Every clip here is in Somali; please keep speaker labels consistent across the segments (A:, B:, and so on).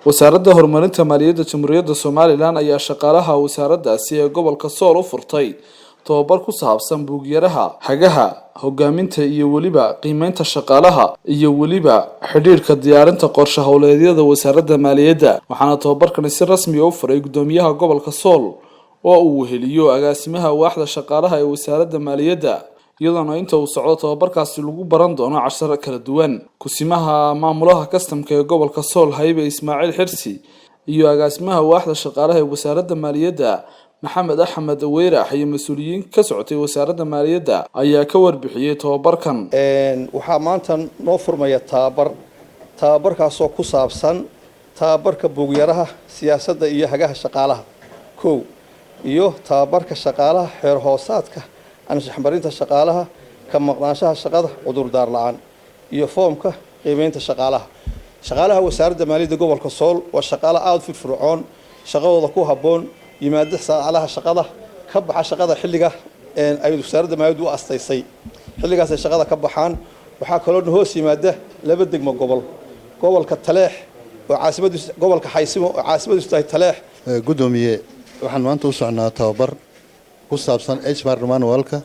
A: wasaaradda horumarinta maaliyadda jamhuuriyadda Soomaaliland ayaa shaqaalaha wasaaraddaasi ee gobolka Sool u furtay tababar ku saabsan buugyaraha, hagaha, hogaaminta iyo waliba qiimeynta shaqaalaha iyo waliba xiriirka diyaarinta qorshe hawleedyada wasaaradda maaliyadda. Waxaana tababarkan si rasmi ah u furay gudoomiyaha gobolka Sool oo uu heliyo agaasimaha waaxda shaqaalaha ee wasaaradda maaliyadda. iyadoo inta uu socdo tababarkaasi lagu baran doono casharo kala duwan. Kusimaha maamulaha kastamka ee gobolka Sool Haybe Ismaaciil Xirsi iyo agaasimaha waaxda shaqaalaha ee wasaaradda maaliyadda Maxamed Axmed Weerax iyo mas'uuliyiin ka socotay wasaaradda maaliyadda ayaa ka warbixiyay tababarkan.
B: Waxaa maanta noo furmaya tababarkaas oo ku saabsan tababarka buugyaraha siyaasadda iyo hagaha shaqaalaha iyo tababarka shaqaalaha xeer hoosaadka anshax marinta shaqaalaha ka maqnaanshaha shaqada cudur daar la'aan iyo foomka qiimeynta shaqaalaha wasaaradda maaliyadda gobolka Sool waa shaqaale aad firfircoon shaqadooda ku haboon yimaada saacadaha shaqada ka baxa shaqada xilliga ay wasaaradda maaliyaddu u astaysay xilligaas ay shaqada ka baxaan. waxaa kaloo hoos yimaada laba degmo gobolka Taleex oo caasimadiisu gobolka Xaysimo oo caasimadiisu tahay Taleex.
C: gudoomiye waxaan maanta u soconaa tababar ku saabsan HR manualka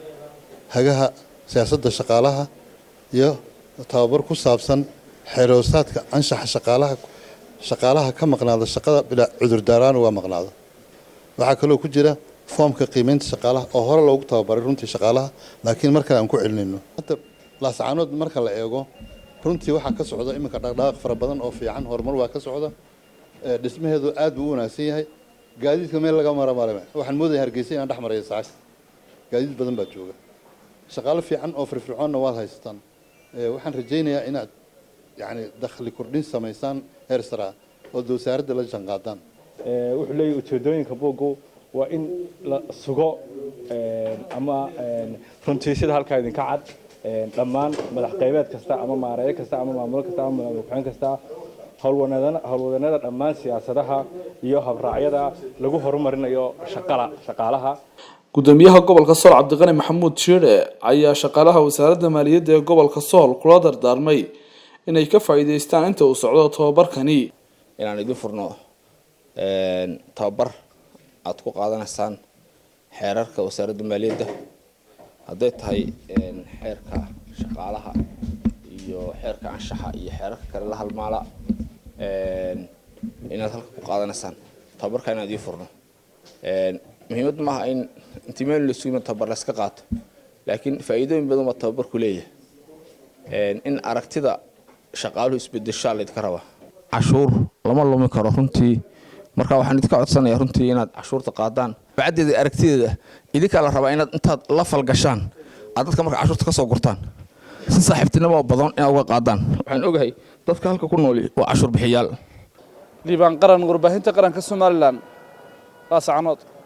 C: hagaha siyaasadda shaqaalaha iyo tababar ku saabsan xeeroosaadka anshaxa shaqaalaha ka maqnaada shaqada bila cudur daaraan waa maqnaado. waxaa kaloo ku jira foomka qiimeynta shaqaalaha oo hore loogu tababaray runtii shaqaalaha laakiin marka aan ku celinayno hadda laasacaanood marka la eego runtii waxa ka socda iminka dhaqdhaqaaq fara badan oo fiican horumar waa ka socda dhismaheedu aad buu u wanaagsan yahay. gaadiidka meel laga maramare waxaan moodayaa Hargeysa inaan dhex marayo saac gaadiid badan baa jooga shaqaale fiican oo firfircoonna waad haystaan. waxaan rajaynayaa inaad dakhli kordhin samaysaan heer sare oo wasaaradda la janqaadaan.
D: wuxuu leeyahay ujeedooyinka buuggu waa in la sugo ama runtii sida halka idinka cad dhammaan madax qaybeed kasta ama maareeye kasta ama maamul kasta ama madaxweyne kasta hawlwadeennada dhammaan siyaasadaha iyo habraacyada lagu horumarinayo shaqaalaha.
A: gudoomiyaha gobolka Sool Cabdiqani Maxamuud Shiire ayaa shaqaalaha wasaaradda maaliyadda ee gobolka Sool kula dardaarmay inay ka faa'iideystaan inta uu socdo tababarkani.
E: inaan idin furno tababar aad ku qaadanaysaan xeerarka wasaaradda maaliyadda hadday tahay xeerka shaqaalaha iyo xeerka anshaxa iyo xeerarka kale la halmaala inaad halka ku qaadanaysaan tababarka inaad idin furno. muhiimad ma aha in intii meel la isugu tababar la iska qaato laakiin faa'iidooyin badan oo tababarku leeyahay in aragtida shaqaaluhu isbedesho la idinka rabaa. cashuur lama lumi karo runtii marka waxaan idinka codsanayaa runtii inaad cashuurta qaadaan bacdeeda aragtideeda idinka la rabaa inaad intaad la falgashaan aad dadka marka cashuurta ka soo gurtaan si saaxiibtinimo badan inaad uga qaadaan. waxaan ogahay dadka halka ku nool waa cashuur bixiyaal.
A: liibaan qaran warbaahinta qaranka Soomaaliland. Laasacaanood.